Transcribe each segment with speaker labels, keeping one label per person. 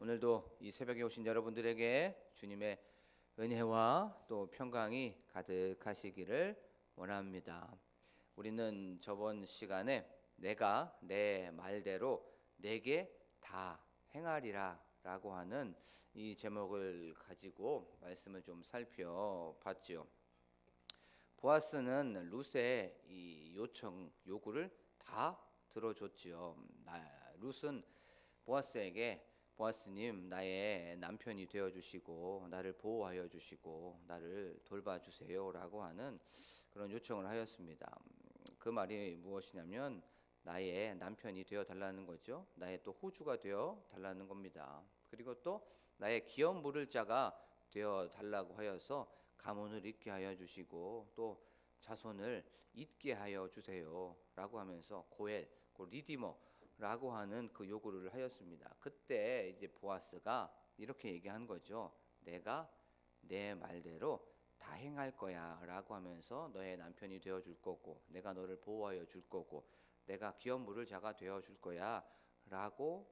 Speaker 1: 오늘도 이 새벽에 오신 여러분들에게 주님의 은혜와 또 평강이 가득하시기를 원합니다. 우리는 저번 시간에 내가 내 말대로 내게 다 행하리라 라고 하는 이 제목을 가지고 말씀을 좀 살펴봤죠. 보아스는 룻의 이 요구를 다 들어줬지요. 룻은 보아스에게 보아스님 나의 남편이 되어주시고 나를 보호하여 주시고 나를 돌봐주세요 라고 하는 그런 요청을 하였습니다. 그 말이 무엇이냐면 나의 남편이 되어 달라는 거죠. 나의 또 호주가 되어 달라는 겁니다. 그리고 또 나의 기업 물을 자가 되어 달라고 하여서 가문을 잇게 하여 주시고 또 자손을 잇게 하여 주세요 라고 하면서 고엘, 리디머 라고 하는 그 요구를 하였습니다. 그때 이제 보아스가 이렇게 얘기한 거죠. 내가 내 말대로 다 행할 거야 라고 하면서 너의 남편이 되어 줄 거고 내가 너를 보호하여 줄 거고 내가 기업 물을 자가 되어 줄 거야 라고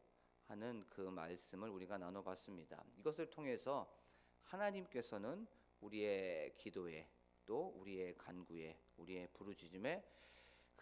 Speaker 1: 하는 그 말씀을 우리가 나눠봤습니다. 이것을 통해서 하나님께서는 우리의 기도에 또 우리의 간구에 우리의 부르짖음에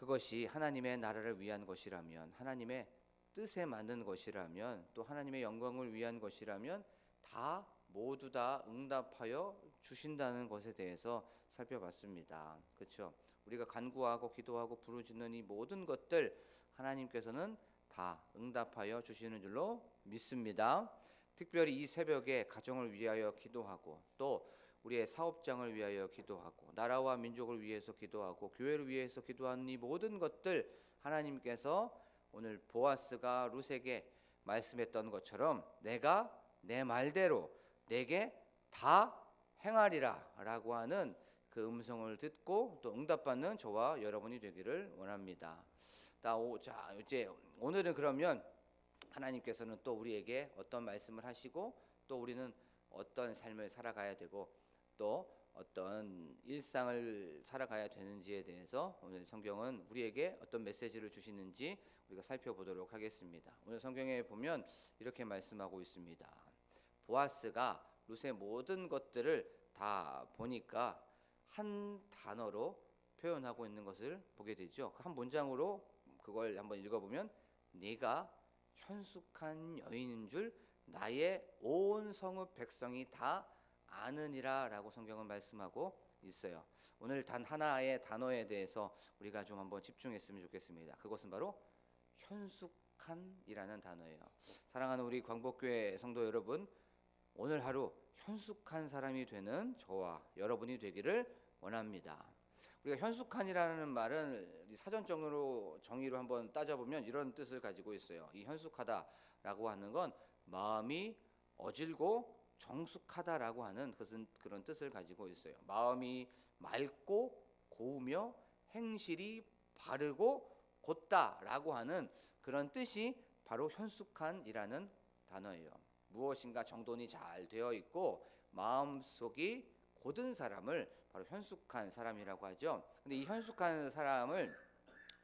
Speaker 1: 그것이 하나님의 나라를 위한 것이라면 하나님의 뜻에 맞는 것이라면 또 하나님의 영광을 위한 것이라면 다 모두 다 응답하여 주신다는 것에 대해서 살펴봤습니다. 그렇죠? 우리가 간구하고 기도하고 부르짖는 이 모든 것들 하나님께서는 다 응답하여 주시는 줄로 믿습니다. 특별히 이 새벽에 가정을 위하여 기도하고 또 우리의 사업장을 위하여 기도하고 나라와 민족을 위해서 기도하고 교회를 위해서 기도하는 이 모든 것들 하나님께서 오늘 보아스가 룻에게 말씀했던 것처럼 내가 내 말대로 내게 다 행하리라 라고 하는 그 음성을 듣고 또 응답받는 저와 여러분이 되기를 원합니다. 자, 이제 오늘은 그러면 하나님께서는 또 우리에게 어떤 말씀을 하시고 또 우리는 어떤 삶을 살아가야 되고 또 어떤 일상을 살아가야 되는지에 대해서 오늘 성경은 우리에게 어떤 메시지를 주시는지 우리가 살펴보도록 하겠습니다. 오늘 성경에 보면 이렇게 말씀하고 있습니다. 보아스가 룻의 모든 것들을 다 보니까 한 단어로 표현하고 있는 것을 보게 되죠. 한 문장으로 그걸 한번 읽어보면 네가 현숙한 여인인 줄 나의 온 성읍 백성이 다 아느니라 라고 성경은 말씀하고 있어요. 오늘 단 하나의 단어에 대해서 우리가 좀 한번 집중했으면 좋겠습니다. 그것은 바로 현숙한이라는 단어예요. 사랑하는 우리 광복교회 성도 여러분, 오늘 하루 현숙한 사람이 되는 저와 여러분이 되기를 원합니다. 우리가 현숙한이라는 말은 사전적으로 정의로 한번 따져보면 이런 뜻을 가지고 있어요. 이 현숙하다라고 하는 건 마음이 어질고 정숙하다라고 하는 그런 뜻을 가지고 있어요. 마음이 맑고 고우며 행실이 바르고 곧다라고 하는 그런 뜻이 바로 현숙한이라는 단어예요. 무엇인가 정돈이 잘 되어 있고 마음속이 곧은 사람을 바로 현숙한 사람이라고 하죠. 근데 이 현숙한 사람을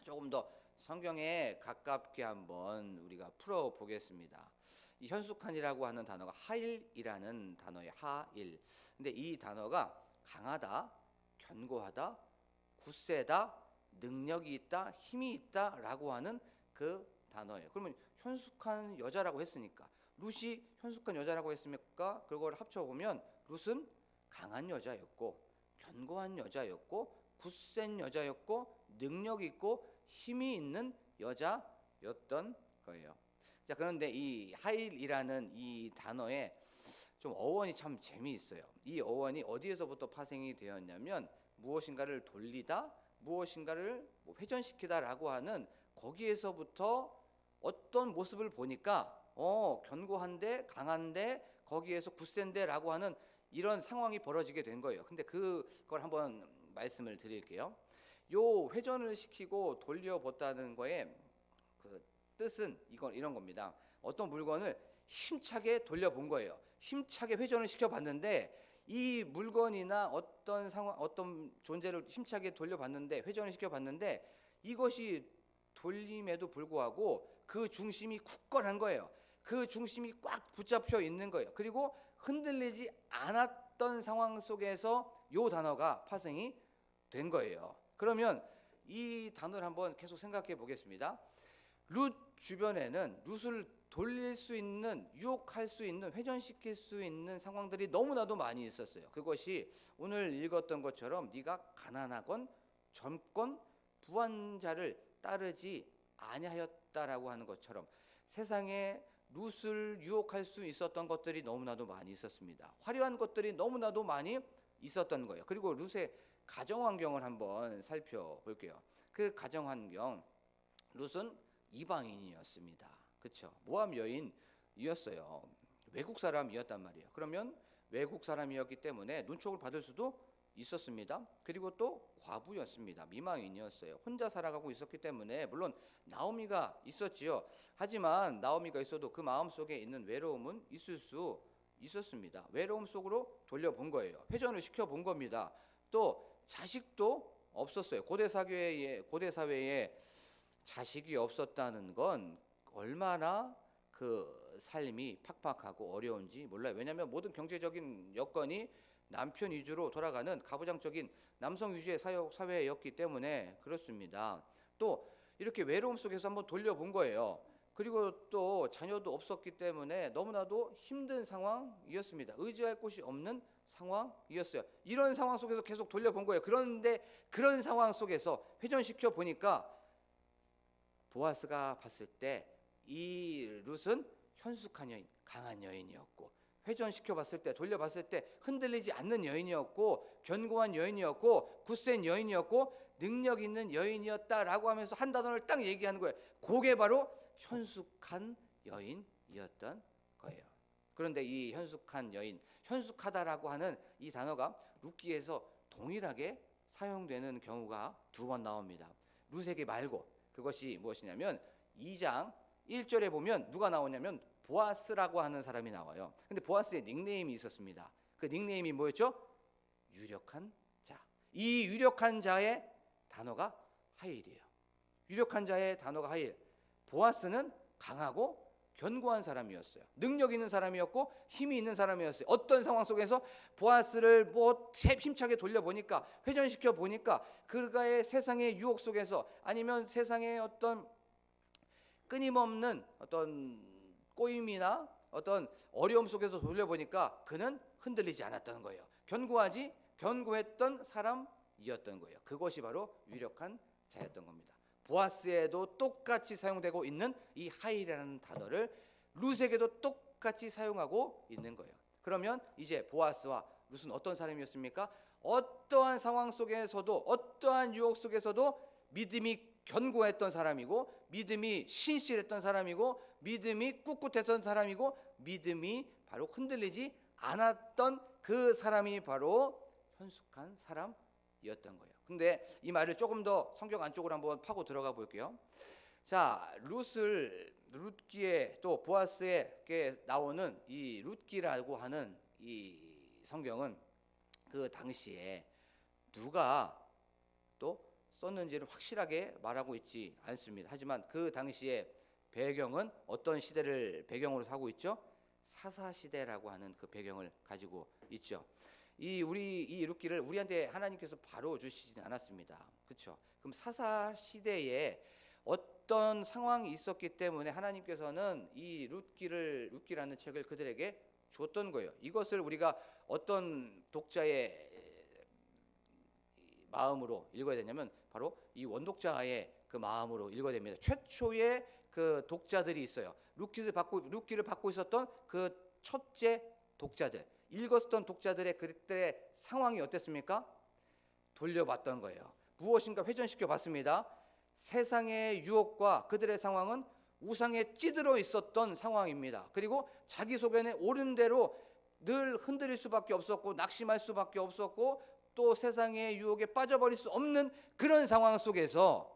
Speaker 1: 조금 더 성경에 가깝게 한번 우리가 풀어 보겠습니다. 이 현숙한이라고 하는 단어가 하일이라는 단어예요. 하일. 근데 이 단어가 강하다, 견고하다, 굳세다, 능력이 있다, 힘이 있다라고 하는 그 단어예요. 그러면 현숙한 여자라고 했으니까 룻이 현숙한 여자라고 했으니까 그걸 합쳐보면 룻은 강한 여자였고 견고한 여자였고 굳센 여자였고 능력 있고 힘이 있는 여자였던 거예요. 자, 그런데 이 하일이라는 이 단어에 좀 어원이 참 재미있어요. 이 어원이 어디에서부터 파생이 되었냐면 무엇인가를 돌리다, 무엇인가를 회전시키다라고 하는 거기에서부터 어떤 모습을 보니까 견고한데 강한데 거기에서 굳센데라고 하는 이런 상황이 벌어지게 된 거예요. 근데 그걸 한번 말씀을 드릴게요. 요 회전을 시키고 돌려봤다는 거에 그 뜻은 이런 겁니다. 어떤 물건을 힘차게 돌려본 거예요. 힘차게 회전을 시켜봤는데 이 물건이나 어떤 상황, 어떤 존재를 힘차게 돌려봤는데 회전을 시켜봤는데 이것이 돌림에도 불구하고 그 중심이 굳건한 거예요. 그 중심이 꽉 붙잡혀 있는 거예요. 그리고 흔들리지 않았던 상황 속에서 요 단어가 파생이 된 거예요. 그러면 이 단어를 한번 계속 생각해 보겠습니다. 룻 주변에는 룻을 돌릴 수 있는, 유혹할 수 있는, 회전시킬 수 있는 상황들이 너무나도 많이 있었어요. 그것이 오늘 읽었던 것처럼 네가 가난하건 젊건 부한 자를 따르지 아니하였다라고 하는 것처럼 세상에 룻을 유혹할 수 있었던 것들이 너무나도 많이 있었습니다. 화려한 것들이 너무나도 많이 있었던 거예요. 그리고 룻의 가정 환경을 한번 살펴볼게요. 그 가정 환경, 룻은 이방인이었습니다. 그렇죠? 모압 여인이었어요. 외국 사람이었단 말이에요. 그러면 외국 사람이었기 때문에 눈촉을 받을 수도 있었습니다. 그리고 또 과부였습니다. 미망인이었어요. 혼자 살아가고 있었기 때문에 물론 나오미가 있었지요. 하지만 나오미가 있어도 그 마음속에 있는 외로움은 있을 수 있었습니다. 외로움 속으로 돌려본 거예요. 회전을 시켜본 겁니다. 또 자식도 없었어요. 고대 사회에 자식이 없었다는 건 얼마나 그 삶이 팍팍하고 어려운지 몰라요. 왜냐하면 모든 경제적인 여건이 남편 위주로 돌아가는 가부장적인 남성 위주의 사회였기 때문에 그렇습니다. 또 이렇게 외로움 속에서 한번 돌려본 거예요. 그리고 또 자녀도 없었기 때문에 너무나도 힘든 상황이었습니다. 의지할 곳이 없는 상황이었어요. 이런 상황 속에서 계속 돌려본 거예요. 그런데 그런 상황 속에서 회전시켜 보니까 보아스가 봤을 때 이 룻은 현숙한 여인, 강한 여인이었고, 회전시켜 봤을 때, 돌려봤을 때 흔들리지 않는 여인이었고, 견고한 여인이었고, 굳센 여인이었고, 능력 있는 여인이었다라고 하면서 한 단어를 딱 얘기하는 거예요. 그게 바로 현숙한 여인이었던 거예요. 그런데 이 현숙한 여인, 현숙하다라고 하는 이 단어가 룻기에서 동일하게 사용되는 경우가 2번 나옵니다. 룻에게 말고, 그것이 무엇이냐면 2장 1절에 보면 누가 나오냐면 보아스라고 하는 사람이 나와요. 근데 보아스의 닉네임이 있었습니다. 그 닉네임이 뭐였죠? 유력한 자. 이 유력한 자의 단어가 하일이에요. 유력한 자의 단어가 하일. 보아스는 강하고 견고한 사람이었어요. 능력 있는 사람이었고 힘이 있는 사람이었어요. 어떤 상황 속에서 보아스를 힘차게 돌려보니까, 회전시켜 보니까 그가의 세상의 유혹 속에서, 아니면 세상의 어떤 끊임없는 어떤 꼬임이나 어떤 어려움 속에서 돌려보니까 그는 흔들리지 않았던 거예요. 견고했던 사람이었던 거예요. 그것이 바로 유력한 자였던 겁니다. 보아스에도 똑같이 사용되고 있는 이 하일이라는 단어를 룻에게도 똑같이 사용하고 있는 거예요. 그러면 이제 보아스와 룻은 어떤 사람이었습니까? 어떠한 상황 속에서도, 어떠한 유혹 속에서도 믿음이 견고했던 사람이고, 믿음이 신실했던 사람이고, 믿음이 꿋꿋했던 사람이고, 믿음이 바로 흔들리지 않았던 그 사람이 바로 현숙한 사람이었던 거예요. 근데 이 말을 조금 더 성경 안쪽으로 한번 파고 들어가 볼게요. 자, 룻기에 또 보아스에게 나오는 이 룻기라고 하는 이 성경은 그 당시에 누가 또 썼는지를 확실하게 말하고 있지 않습니다. 하지만 그 당시에 배경은 어떤 시대를 배경으로 하고 있죠? 사사 시대라고 하는 그 배경을 가지고 있죠. 이 룻기를 우리한테 하나님께서 바로 주시진 않았습니다. 그렇죠? 그럼 사사 시대에 어떤 상황이 있었기 때문에 하나님께서는 이 룻기라는 책을 그들에게 주었던 거예요. 이것을 우리가 어떤 독자의 마음으로 읽어야 되냐면 바로 이 원독자의 그 마음으로 읽어야 됩니다. 최초의 그 독자들이 있어요. 룻기를 받고 있었던 그 첫째 독자들, 읽었던 독자들의 그때의 상황이 어땠습니까? 돌려봤던 거예요. 무엇인가 회전시켜 봤습니다. 세상의 유혹과 그들의 상황은 우상에 찌들어 있었던 상황입니다. 그리고 자기 소견에 옳은 대로 늘 흔들릴 수밖에 없었고, 낙심할 수밖에 없었고, 또 세상의 유혹에 빠져버릴 수 없는 그런 상황 속에서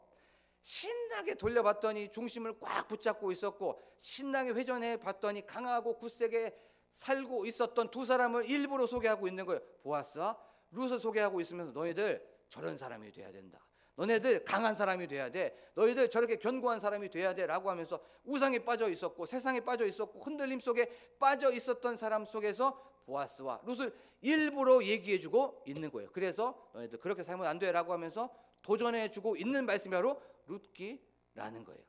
Speaker 1: 신나게 돌려봤더니 중심을 꽉 붙잡고 있었고, 신나게 회전해 봤더니 강하고 굳세게 살고 있었던 두 사람을 일부러 소개하고 있는 거예요. 보아스와 룻을 소개하고 있으면서 너희들 저런 사람이 돼야 된다. 너네들 강한 사람이 돼야 돼. 너희들 저렇게 견고한 사람이 돼야 돼. 라고 하면서 우상에 빠져 있었고 세상에 빠져 있었고 흔들림 속에 빠져 있었던 사람 속에서 보아스와 룻을 일부러 얘기해주고 있는 거예요. 그래서 너희들 그렇게 살면 안 돼. 라고 하면서 도전해주고 있는 말씀이 바로 룻기라는 거예요.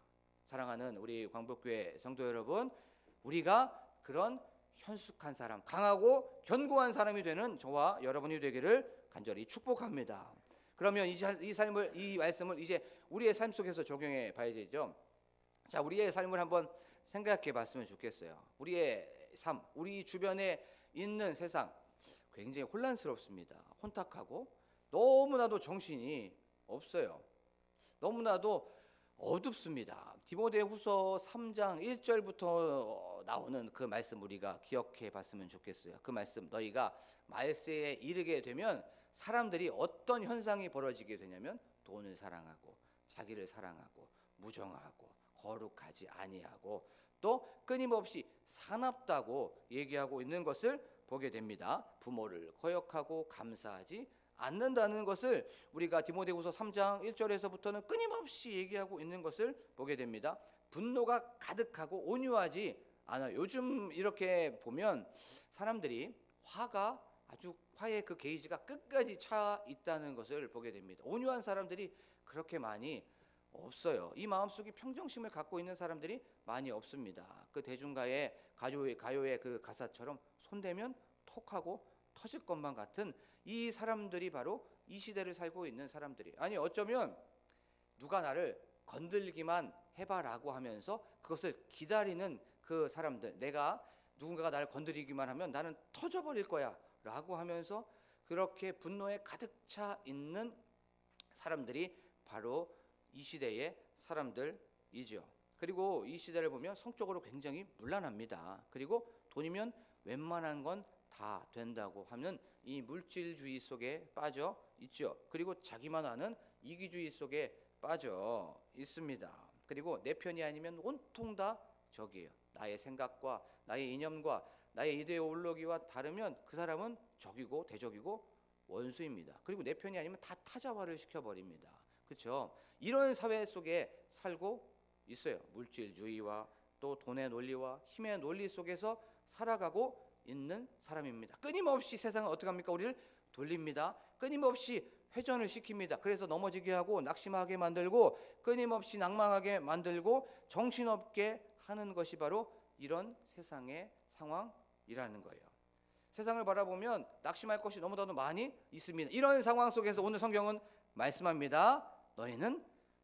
Speaker 1: 사랑하는 우리 광복교회 성도 여러분, 우리가 그런 현숙한 사람, 강하고 견고한 사람이 되는 저와 여러분이 되기를 간절히 축복합니다. 그러면 이 말씀을 이제 우리의 삶 속에서 적용해 봐야 되죠. 자, 우리의 삶을 한번 생각해 봤으면 좋겠어요. 우리의 삶, 우리 주변에 있는 세상 굉장히 혼란스럽습니다. 혼탁하고 너무나도 정신이 없어요. 너무나도 어둡습니다. 디모데후서 3장 1절부터 나오는 그 말씀 우리가 기억해 봤으면 좋겠어요. 그 말씀, 너희가 말세에 이르게 되면 사람들이 어떤 현상이 벌어지게 되냐면 돈을 사랑하고 자기를 사랑하고 무정하고 거룩하지 아니하고 또 끊임없이 사납다고 얘기하고 있는 것을 보게 됩니다. 부모를 거역하고 감사하지 않는다는 것을 우리가 디모데후서 3장 1절에서부터는 끊임없이 얘기하고 있는 것을 보게 됩니다. 분노가 가득하고 온유하지 않아요. 요즘 이렇게 보면 사람들이 화의 그 게이지가 끝까지 차 있다는 것을 보게 됩니다. 온유한 사람들이 그렇게 많이 없어요. 이 마음속에 평정심을 갖고 있는 사람들이 많이 없습니다. 그 대중가의 가요의 그 가사처럼 손대면 톡하고 터질 것만 같은 이 사람들이 바로 이 시대를 살고 있는 사람들이, 아니 어쩌면 누가 나를 건들기만 해봐라고 하면서 그것을 기다리는 그 사람들, 내가 누군가가 나를 건드리기만 하면 나는 터져버릴 거야 라고 하면서 그렇게 분노에 가득 차 있는 사람들이 바로 이 시대의 사람들이죠. 그리고 이 시대를 보면 성적으로 굉장히 문란합니다. 그리고 돈이면 웬만한 건 다 된다고 하는 이 물질주의 속에 빠져 있죠. 그리고 자기만 아는 이기주의 속에 빠져 있습니다. 그리고 내 편이 아니면 온통 다 적이에요. 나의 생각과 나의 이념과 나의 이데올로기와 다르면 그 사람은 적이고 대적이고 원수입니다. 그리고 내 편이 아니면 다 타자화를 시켜버립니다. 그렇죠? 이런 사회 속에 살고 있어요. 물질주의와 또 돈의 논리와 힘의 논리 속에서 살아가고 있는 사람입니다. 끊임없이 세상은 어떻게 합니까? 우리를 돌립니다. 끊임없이 회전을 시킵니다. 그래서 넘어지게 하고 낙심하게 만들고 끊임없이 낭망하게 만들고 정신없게 하는 것이 바로 이런 세상의 상황이라는 거예요. 세상을 바라보면 낙심할 것이 너무나도 많이 있습니다. 이런 상황 속에서 오늘 성경은 말씀합니다. 너희는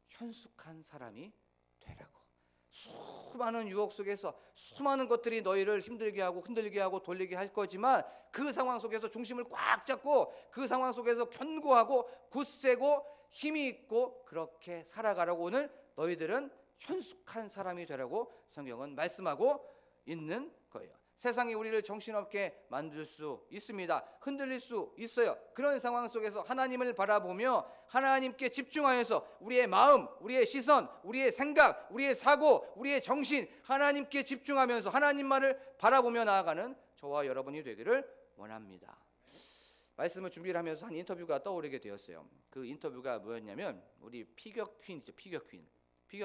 Speaker 1: 현숙한 사람이 되라고. 수많은 유혹 속에서 수많은 것들이 너희를 힘들게 하고 흔들게 하고 돌리게 할 거지만 그 상황 속에서 중심을 꽉 잡고 그 상황 속에서 견고하고 굳세고 힘이 있고 그렇게 살아가라고 오늘 너희들은 현숙한 사람이 되라고 성경은 말씀하고 있는 거예요. 세상이 우리를 정신없게 만들 수 있습니다. 흔들릴 수 있어요. 그런 상황 속에서 하나님을 바라보며 하나님께 집중하여서 우리의 마음, 우리의 시선, 우리의 생각, 우리의 사고, 우리의 정신 하나님께 집중하면서 하나님만을 바라보며 나아가는 저와 여러분이 되기를 원합니다. 말씀을 준비를 하면서 한 인터뷰가 떠오르게 되었어요. 그 인터뷰가 뭐였냐면 우리 피겨 퀸이죠. 피겨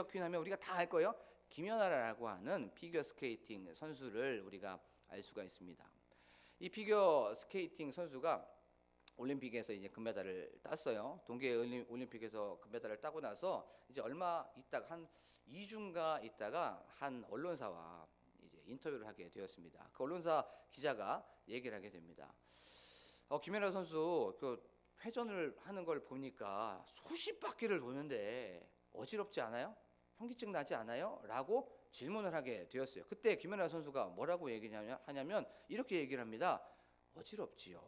Speaker 1: 퀸 하면 우리가 다 알 거예요. 김연아라고 하는 피겨 스케이팅 선수를 우리가 알 수가 있습니다. 이 피겨 스케이팅 선수가 올림픽에서 이제 금메달을 땄어요. 동계 올림픽에서 금메달을 따고 나서 이제 얼마 있다가 한 2주인가 있다가 한 언론사와 이제 인터뷰를 하게 되었습니다. 그 언론사 기자가 얘기를 하게 됩니다. 김연아 선수 그 회전을 하는 걸 보니까 수십 바퀴를 도는데 어지럽지 않아요? 현기증 나지 않아요? 라고 질문을 하게 되었어요. 그때 김연아 선수가 뭐라고 하냐면 이렇게 얘기를 합니다. 어지럽지요.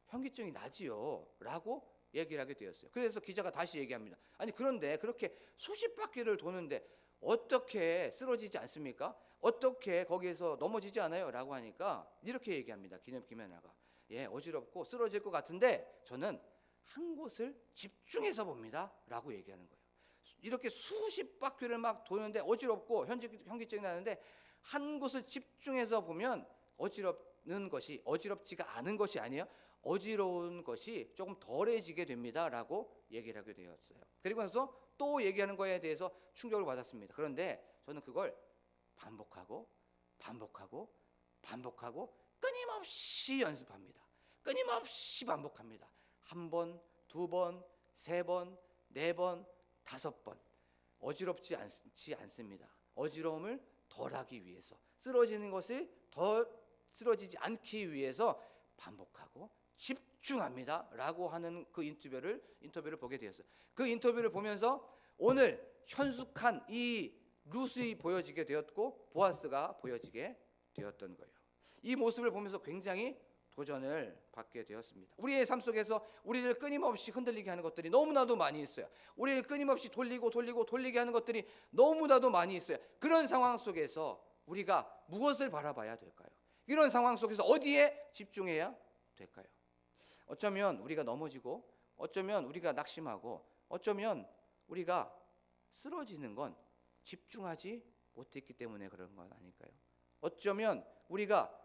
Speaker 1: 현기증이 나지요. 라고 얘기를 하게 되었어요. 그래서 기자가 다시 얘기합니다. 아니 그런데 그렇게 수십 바퀴를 도는데 어떻게 쓰러지지 않습니까? 어떻게 거기에서 넘어지지 않아요? 라고 하니까 이렇게 얘기합니다. 김연아가. 예, 어지럽고 쓰러질 것 같은데 저는 한 곳을 집중해서 봅니다. 라고 얘기하는 거예요. 이렇게 수십 바퀴를 막 도는데 어지럽고 현기증이 나는데 한 곳을 집중해서 보면 어지럽는 것이 어지럽지가 않은 것이 아니에요. 어지러운 것이 조금 덜해지게 됩니다라고 얘기를 하게 되었어요. 그리고 나서 또 얘기하는 거에 대해서 충격을 받았습니다. 그런데 저는 그걸 반복하고 끊임없이 연습합니다. 끊임없이 반복합니다. 한 번, 두 번, 세 번, 네 번, 다섯 번. 어지럽지 않습니다. 어지러움을 덜하기 위해서, 쓰러지는 것을 더 쓰러지지 않기 위해서 반복하고 집중합니다 라고 하는 그 인터뷰를 보게 되었어요. 그 인터뷰를 보면서 오늘 현숙한 이 룻이 보여지게 되었고 보아스가 보여지게 되었던 거예요. 이 모습을 보면서 굉장히 도전을 받게 되었습니다. 우리의 삶 속에서 우리를 끊임없이 흔들리게 하는 것들이 너무나도 많이 있어요. 우리를 끊임없이 돌리게 하는 것들이 너무나도 많이 있어요. 그런 상황 속에서 우리가 무엇을 바라봐야 될까요? 이런 상황 속에서 어디에 집중해야 될까요? 어쩌면 우리가 넘어지고, 어쩌면 우리가 낙심하고, 어쩌면 우리가 쓰러지는 건 집중하지 못했기 때문에 그런 건 아닐까요? 어쩌면 우리가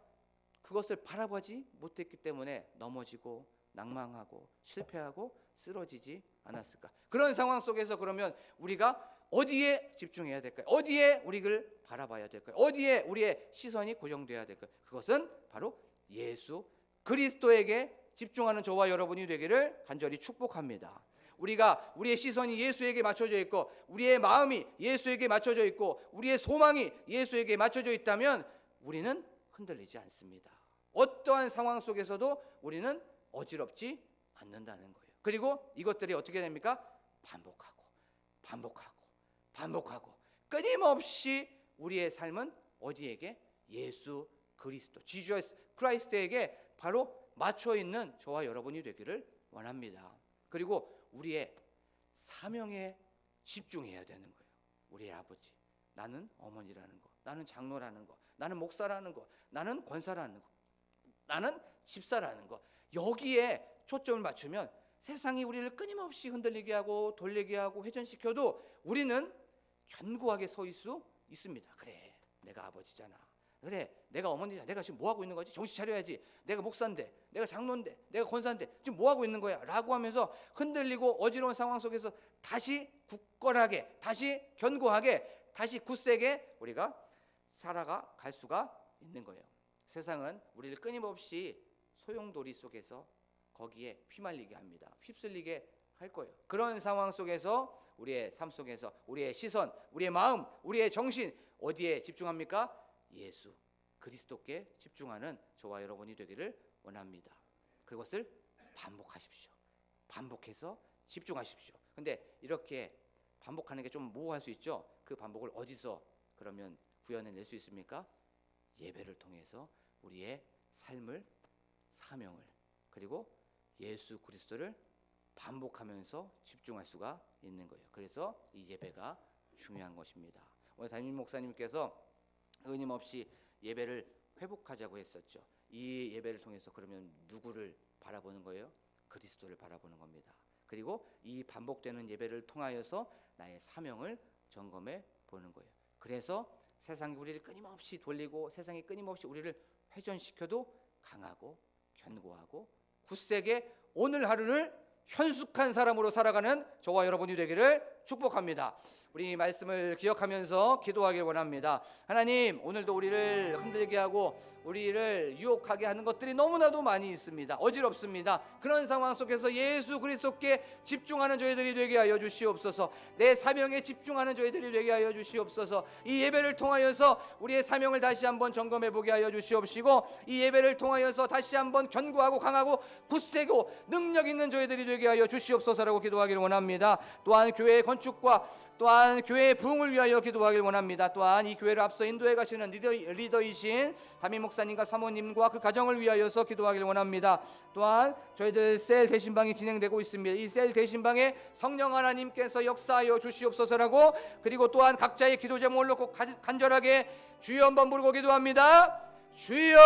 Speaker 1: 그것을 바라보지 못했기 때문에 넘어지고 낭망하고 실패하고 쓰러지지 않았을까? 그런 상황 속에서 그러면 우리가 어디에 집중해야 될까요? 어디에 우리를 바라봐야 될까요? 어디에 우리의 시선이 고정돼야 될까요? 그것은 바로 예수 그리스도에게 집중하는 저와 여러분이 되기를 간절히 축복합니다. 우리의 시선이 예수에게 맞춰져 있고, 우리의 마음이 예수에게 맞춰져 있고, 우리의 소망이 예수에게 맞춰져 있다면 우리는 흔들리지 않습니다. 어떠한 상황 속에서도 우리는 어지럽지 않는다는 거예요. 그리고 이것들이 어떻게 됩니까? 반복하고 끊임없이 우리의 삶은 어디에게? 예수 그리스도, 지저스 크라이스트에게 바로 맞춰 있는 저와 여러분이 되기를 원합니다. 그리고 우리의 사명에 집중해야 되는 거예요. 우리의 아버지, 나는 어머니라는 거, 나는 장로라는 거, 나는 목사라는 거, 나는 권사라는 거, 나는 집사라는 거, 여기에 초점을 맞추면 세상이 우리를 끊임없이 흔들리게 하고 돌리게 하고 회전시켜도 우리는 견고하게 서 있을 수 있습니다. 그래, 내가 아버지잖아. 그래, 내가 어머니잖아. 내가 지금 뭐 하고 있는 거지? 정신 차려야지. 내가 목사인데, 내가 장로인데, 내가 권사인데 지금 뭐 하고 있는 거야? 라고 하면서 흔들리고 어지러운 상황 속에서 다시 굳건하게, 다시 견고하게, 다시 굳세게 우리가 살아갈 수가 있는 거예요. 세상은 우리를 끊임없이 소용돌이 속에서 거기에 휘말리게 합니다. 휩쓸리게 할 거예요. 그런 상황 속에서 우리의 삶 속에서 우리의 시선, 우리의 마음, 우리의 정신 어디에 집중합니까? 예수 그리스도께 집중하는 저와 여러분이 되기를 원합니다. 그것을 반복하십시오. 반복해서 집중하십시오. 근데 이렇게 반복하는 게 좀 모호할 수 있죠. 그 반복을 어디서 그러면 구현해낼 수 있습니까? 예배를 통해서 우리의 삶을, 사명을, 그리고 예수 그리스도를 반복하면서 집중할 수가 있는 거예요. 그래서 이 예배가 중요한 것입니다. 오늘 담임 목사님께서 끊임없이 예배를 회복하자고 했었죠. 이 예배를 통해서 그러면 누구를 바라보는 거예요? 그리스도를 바라보는 겁니다. 그리고 이 반복되는 예배를 통하여서 나의 사명을 점검해 보는 거예요. 그래서 세상이 우리를 끊임없이 돌리고 세상이 끊임없이 우리를 회전시켜도 강하고 견고하고 굳세게 오늘 하루를 현숙한 사람으로 살아가는 저와 여러분이 되기를 축복합니다. 우리 말씀을 기억하면서 기도하길 원합니다. 하나님, 오늘도 우리를 흔들게 하고 우리를 유혹하게 하는 것들이 너무나도 많이 있습니다. 어지럽습니다. 그런 상황 속에서 예수 그리스도께 집중하는 저희들이 되게 하여 주시옵소서. 내 사명에 집중하는 저희들이 되게 하여 주시옵소서. 이 예배를 통하여서 우리의 사명을 다시 한번 점검해 보게 하여 주시옵시고, 이 예배를 통하여서 다시 한번 견고하고 강하고 굳세고 능력 있는 저희들이 되게 하여 주시옵소서라고 기도하기를 원합니다. 또한 교회의 건축과 또한 교회의 부흥을 위하여 기도하길 원합니다. 또한 이 교회를 앞서 인도해 가시는 리더이신 담임 목사님과 사모님과 그 가정을 위하여서 기도하길 원합니다. 또한 저희들 셀 대신방이 진행되고 있습니다. 이 셀 대신방에 성령 하나님께서 역사하여 주시옵소서라고, 그리고 또한 각자의 기도 제목을 놓고 간절하게 주여 한번 부르고 기도합니다. 주여!